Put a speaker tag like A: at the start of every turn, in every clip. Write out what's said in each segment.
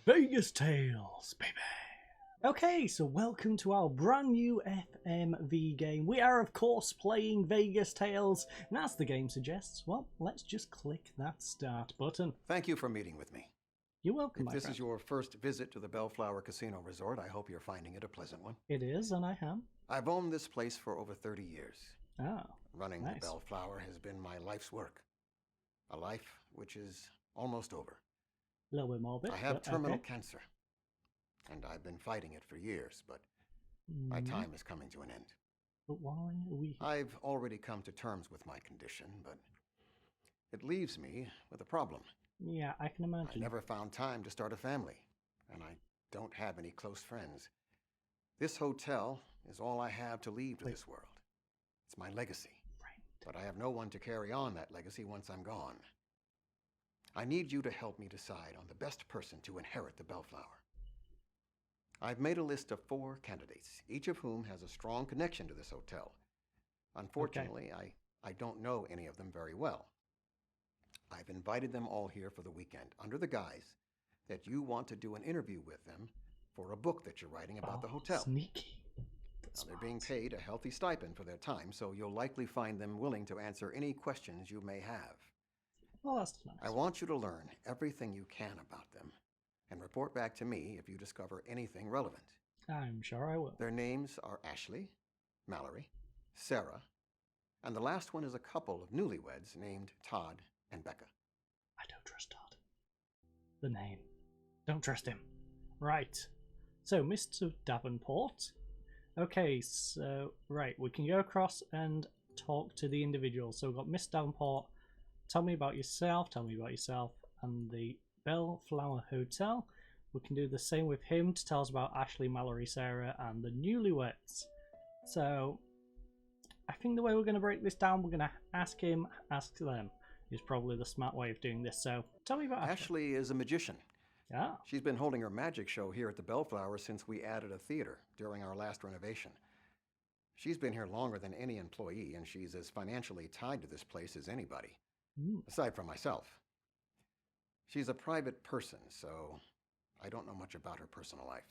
A: Vegas Tales, baby. Okay, so welcome to our brand new FMV game. We are, of course, playing Vegas Tales, and as the game suggests, well, let's just click that start button.
B: Thank you for meeting with me.
A: You're welcome,
B: If
A: my
B: this
A: friend.
B: is your first visit to the Bellflower Casino Resort, I hope you're finding it a pleasant one.
A: It is, and I am.
B: I've owned this place for over 30 years.
A: Oh,
B: Running
A: nice.
B: the Bellflower has been my life's work. A life which is almost over.
A: A little bit morbid.
B: I have
A: but
B: terminal
A: okay.
B: cancer, and I've been fighting it for years, but my time is coming to an end.
A: But why are we...
B: I've already come to terms with my condition, but it leaves me with a problem.
A: Yeah, I can
B: I
A: imagine.
B: never found time to start a family, and I don't have any close friends. This hotel is all I have to leave to this world. It's my legacy.
A: Right.
B: But I have no one to carry on that legacy once I'm gone. I need you to help me decide on the best person to inherit the Bellflower. I've made a list of 4 candidates, each of whom has a strong connection to this hotel. Unfortunately, I don't know any of them very well. I've invited them all here for the weekend under the guise that you want to do an interview with them for a book that you're writing about the hotel.
A: Sneaky.
B: Now, they're being paid a healthy stipend for their time, so you'll likely find them willing to answer any questions you may have.
A: Well, that's nice.
B: I want you to learn everything you can about them and report back to me if you discover anything relevant.
A: I'm sure I will.
B: Their names are Ashley, Mallory, Sara, and the last one is a couple of newlyweds named Todd and Becca.
A: I don't trust Todd. The name. Don't trust him. Right. So, Mr. Davenport. Okay, so, right, we can go across and talk to the individuals. So, we've got Mr. Davenport. Tell me about yourself, and the Bellflower Hotel. We can do the same with him to tell us about Ashley, Mallory, Sara, and the newlyweds. So, I think the way we're going to break this down, we're going to ask him, ask them, is probably the smart way of doing this. So, tell me about Ashley.
B: Ashley is a magician.
A: Yeah.
B: She's been holding her magic show here at the Bellflower since we added a theater during our last renovation. She's been here longer than any employee, and she's as financially tied to this place as anybody. Aside from myself. She's a private person, so I don't know much about her personal life.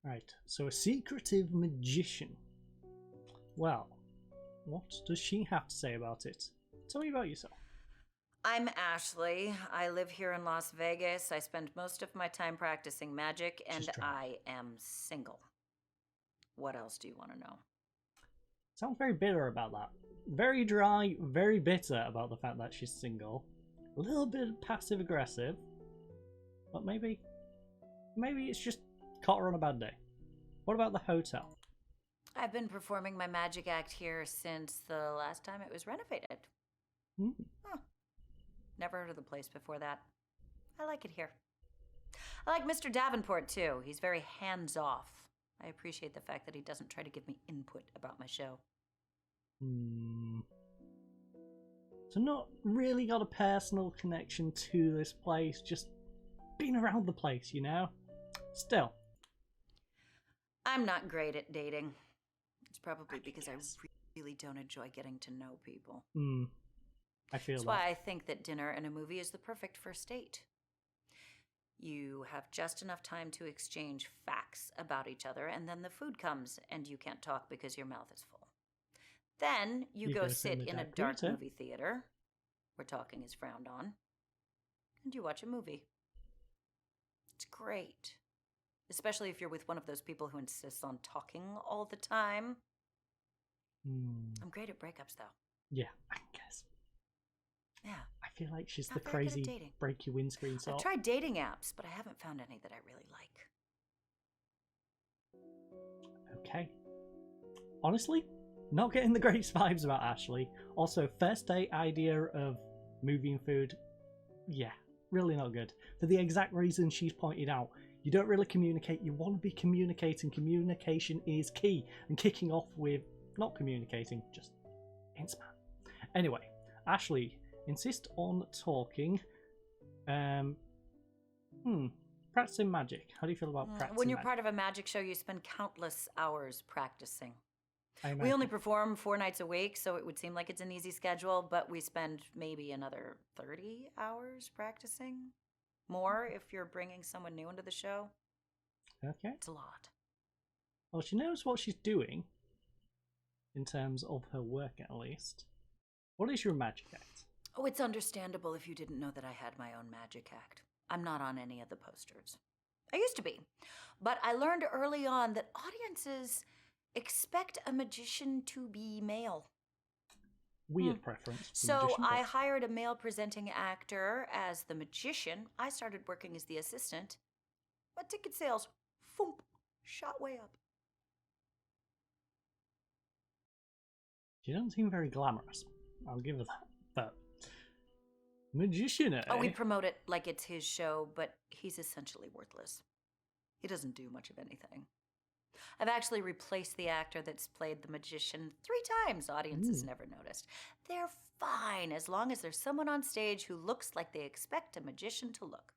A: Right, so a secretive magician. Well, what does she have to say about it? Tell me about yourself.
C: I'm Ashley. I live here in Las Vegas. I spend most of my time practicing magic, and I am single. What else do you want to know?
A: Sounds very bitter about that. Very dry, very bitter about the fact that she's single. A little bit passive-aggressive. But maybe it's just caught her on a bad day. What about the hotel?
C: I've been performing my magic act here since the last time it was renovated. Huh. Never heard of the place before that. I like it here. I like Mr. Davenport, too. He's very hands-off. I appreciate the fact that he doesn't try to give me input about my show.
A: So not really got a personal connection to this place, just been around the place, you know? Still.
C: I'm not great at dating. It's probably because I really don't enjoy getting to know people.
A: I feel
C: That's why I think that dinner and a movie is the perfect first date. You have just enough time to exchange facts about each other, and then the food comes, and you can't talk because your mouth is full. Then you go sit in a dark movie theater, where talking is frowned on, and you watch a movie. It's great. Especially if you're with one of those people who insists on talking all the time. I'm great at breakups, though.
A: Yeah, I guess.
C: Yeah.
A: I feel like she's
C: Not
A: the
C: very good at
A: crazy
C: dating.
A: break your windscreen sort.
C: I've tried dating apps, but I haven't found any that I really like.
A: Okay. Honestly, not getting the great vibes about Ashley. Also, first date idea of movie and food, yeah, really not good. For the exact reason she's pointed out. You don't really communicate, you want to be communicating. Communication is key. And kicking off with not communicating, just ain't smart. Anyway, Ashley, insist on talking. Practicing magic. How do you feel about practicing
C: When you're
A: magic?
C: part of a magic show, you spend countless hours practicing.
A: I
C: We only
A: imagine.
C: perform 4 nights a week, so it would seem like it's an easy schedule, but we spend maybe another 30 hours practicing. More if you're bringing someone new into the show.
A: Okay.
C: It's a lot.
A: Well, she knows what she's doing, in terms of her work at least. What is your magic act?
C: Oh, it's understandable if you didn't know that I had my own magic act. I'm not on any of the posters. I used to be. But I learned early on that audiences expect a magician to be male.
A: Weird preference.
C: So
A: magician,
C: I
A: but...
C: hired a male presenting actor as the magician. I started working as the assistant. But ticket sales, foomp, shot way up.
A: She doesn't seem very glamorous. I'll give her that. But magician, eh?
C: Oh, we promote it like it's his show, but he's essentially worthless. He doesn't do much of anything. I've actually replaced the actor that's played the magician 3 times. Audiences never noticed. They're fine as long as there's someone on stage who looks like they expect a magician to look.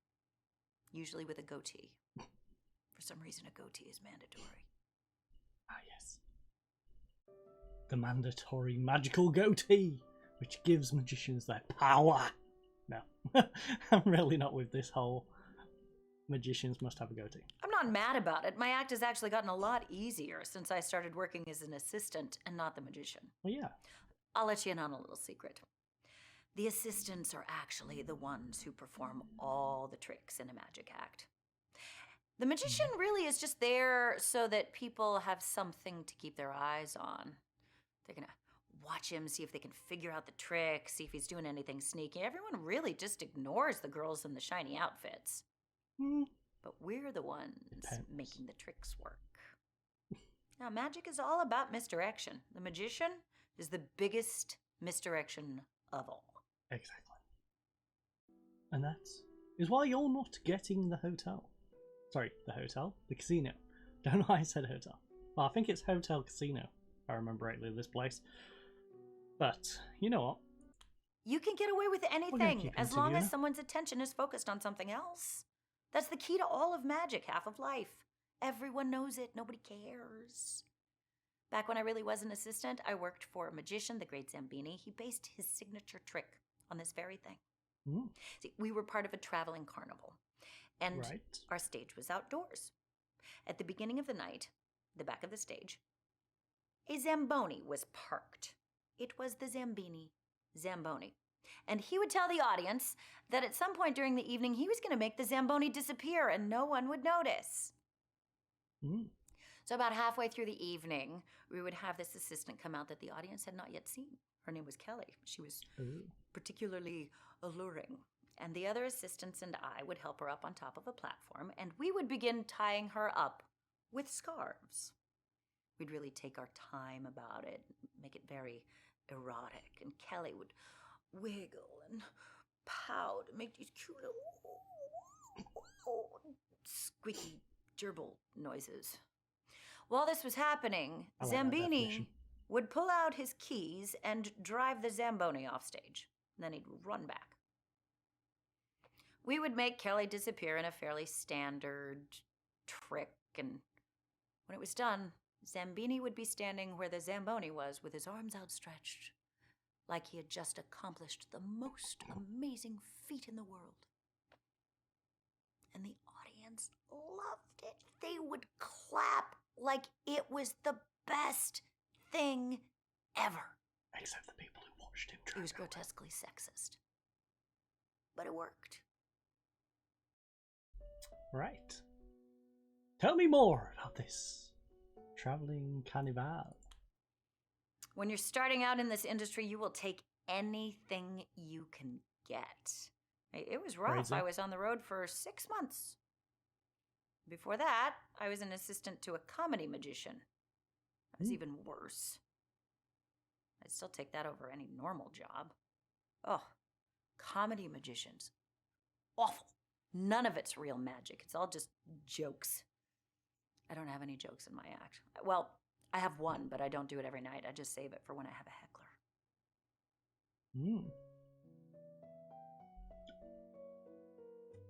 C: Usually with a goatee. For some reason, a goatee is mandatory.
A: Ah, yes. The mandatory magical goatee, which gives magicians their power. No, I'm really not with this whole magicians must have a goatee.
C: I'm not mad about it. My act has actually gotten a lot easier since I started working as an assistant and not the magician.
A: Well, yeah.
C: I'll let you in on a little secret. The assistants are actually the ones who perform all the tricks in a magic act. The magician really is just there so that people have something to keep their eyes on. They're going to watch him, see if they can figure out the trick, see if he's doing anything sneaky. Everyone really just ignores the girls in the shiny outfits. But we're the ones making the tricks work. Now, magic is all about misdirection. The magician is the biggest misdirection of all.
A: Exactly. And that is why you're not getting the hotel. Sorry, the hotel? The casino. Don't know why I said hotel. Well, I think it's hotel casino, if I remember rightly, this place. But, you know what?
C: You can get away with anything as long as someone's attention is focused on something else. That's the key to all of magic, half of life. Everyone knows it. Nobody cares. Back when I really was an assistant, I worked for a magician, the great Zambini. He based his signature trick on this very thing. See, we were part of a traveling carnival, and our stage was outdoors. At the beginning of the night, the back of the stage, a Zamboni was parked. It was the Zamboni. And he would tell the audience that at some point during the evening, he was going to make the Zamboni disappear and no one would notice. So about halfway through the evening, we would have this assistant come out that the audience had not yet seen. Her name was Kelly. She was particularly alluring. And the other assistants and I would help her up on top of a platform, and we would begin tying her up with scarves. We'd really take our time about it, make it very erotic, and Kelly would wiggle and pout and make these cute little squeaky gerbil noises. While this was happening, Zambini would pull out his keys and drive the Zamboni off stage. And then he'd run back. We would make Kelly disappear in a fairly standard trick, and when it was done, Zambini would be standing where the Zamboni was with his arms outstretched, like he had just accomplished the most amazing feat in the world. And the audience loved it. They would clap like it was the best thing ever.
A: Except the people who watched him try.
C: It was grotesquely sexist. But it worked.
A: Right. Tell me more about this traveling carnival.
C: When you're starting out in this industry, you will take anything you can get. It was rough.
A: Crazy.
C: I was on the road for 6 months. Before that, I was an assistant to a comedy magician. That was even worse. I'd still take that over any normal job. Oh, comedy magicians. Awful. None of it's real magic. It's all just jokes. I don't have any jokes in my act. Well, I have one, but I don't do it every night. I just save it for when I have a heckler.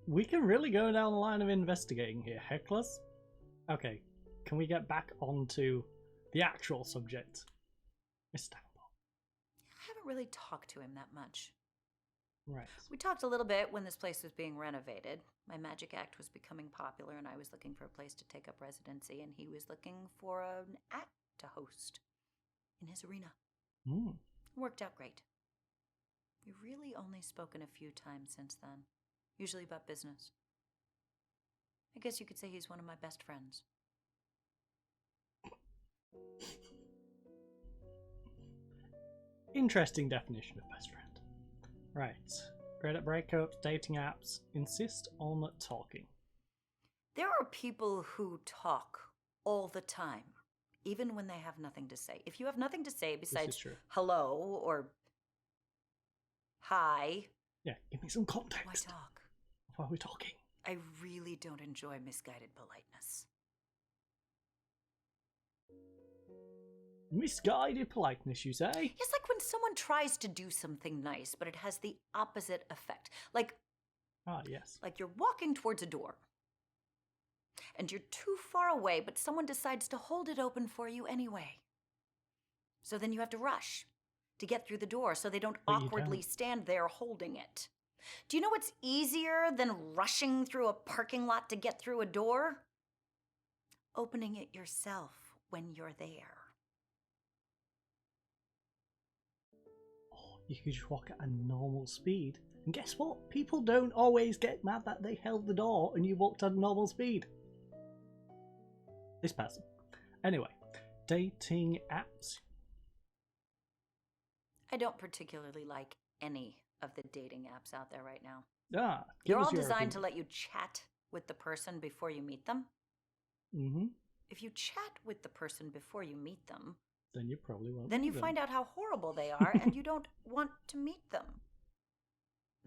A: We can really go down the line of investigating here. Hecklers? Okay, can we get back onto the actual subject? Mr. Davenport.
C: I haven't really talked to him that much.
A: Right.
C: We talked a little bit when this place was being renovated. My magic act was becoming popular, and I was looking for a place to take up residency, and he was looking for an act to host in his arena.
A: Mm.
C: It worked out great. We've really only spoken a few times since then, usually about business. I guess you could say he's one of my best friends.
A: Interesting definition of best friend. Right. Great at breakups, dating apps, insist on talking.
C: There are people who talk all the time, even when they have nothing to say. If you have nothing to say besides hello or hi,
A: yeah, give me some context.
C: why talk?
A: Why are we talking?
C: I really don't enjoy misguided politeness.
A: Misguided politeness, you say?
C: It's like when someone tries to do something nice, but it has the opposite effect. Like,
A: yes.
C: Like you're walking towards a door, and you're too far away, but someone decides to hold it open for you anyway. So then you have to rush to get through the door so they don't awkwardly stand there holding it. Do you know what's easier than rushing through a parking lot to get through a door? Opening it yourself when you're there.
A: You could just walk at a normal speed. And guess what? People don't always get mad that they held the door and you walked at a normal speed. This person. Anyway, dating apps.
C: I don't particularly like any of the dating apps out there right now.
A: They're
C: all designed to let you chat with the person before you meet them.
A: Mm-hmm.
C: If you chat with the person before you meet them,
A: then you probably won't.
C: Then you find out how horrible they are and you don't want to meet them.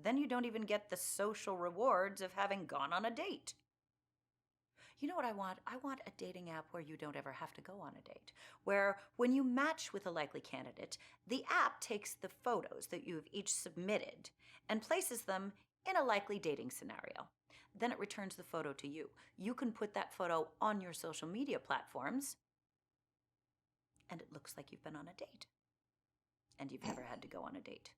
C: Then you don't even get the social rewards of having gone on a date. You know what I want? I want a dating app where you don't ever have to go on a date. Where when you match with a likely candidate, the app takes the photos that you have each submitted and places them in a likely dating scenario. Then it returns the photo to you. You can put that photo on your social media platforms, and it looks like you've been on a date. And you've never had to go on a date.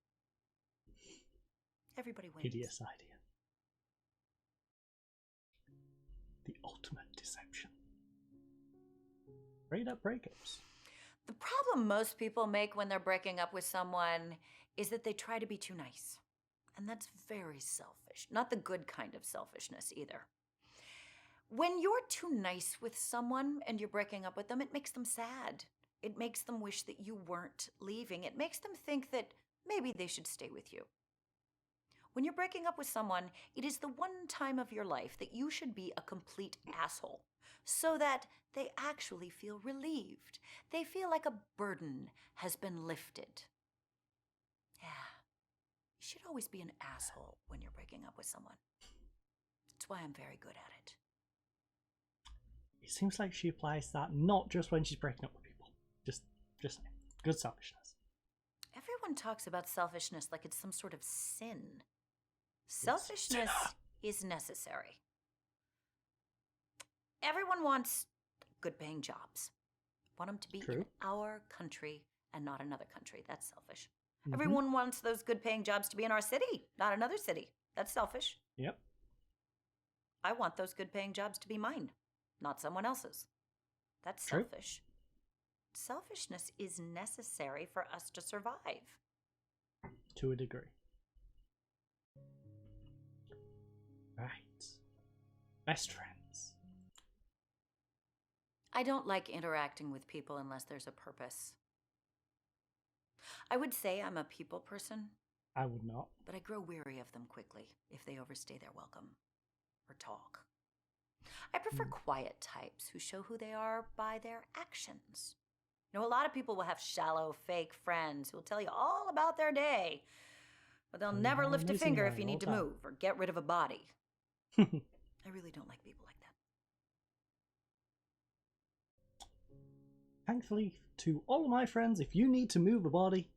C: Everybody wins.
A: Hideous idea. The ultimate deception. Great at breakups.
C: The problem most people make when they're breaking up with someone is that they try to be too nice. And that's very selfish. Not the good kind of selfishness either. When you're too nice with someone and you're breaking up with them, it makes them sad. It makes them wish that you weren't leaving. It makes them think that maybe they should stay with you. When you're breaking up with someone, it is the one time of your life that you should be a complete asshole so that they actually feel relieved. They feel like a burden has been lifted. Yeah, you should always be an asshole when you're breaking up with someone. That's why I'm very good at it.
A: It seems like she applies that not just when she's breaking up with people. Just saying. Good selfishness.
C: Everyone talks about selfishness like it's some sort of sin. Selfishness is necessary. Everyone wants good-paying jobs. Want them to be in our country and not another country. That's selfish. Mm-hmm. Everyone wants those good-paying jobs to be in our city, not another city. That's selfish.
A: Yep.
C: I want those good-paying jobs to be mine, not someone else's. That's selfish. Selfishness is necessary for us to survive.
A: To a degree. Right. Best friends.
C: I don't like interacting with people unless there's a purpose. I would say I'm a people person.
A: I would not.
C: But I grow weary of them quickly if they overstay their welcome or talk. I prefer quiet types who show who they are by their actions. You know, a lot of people will have shallow, fake friends who will tell you all about their day, but they'll never lift a finger if you need to move or get rid of a body. I really don't like people like that.
A: Thankfully, to all of my friends, if you need to move a body,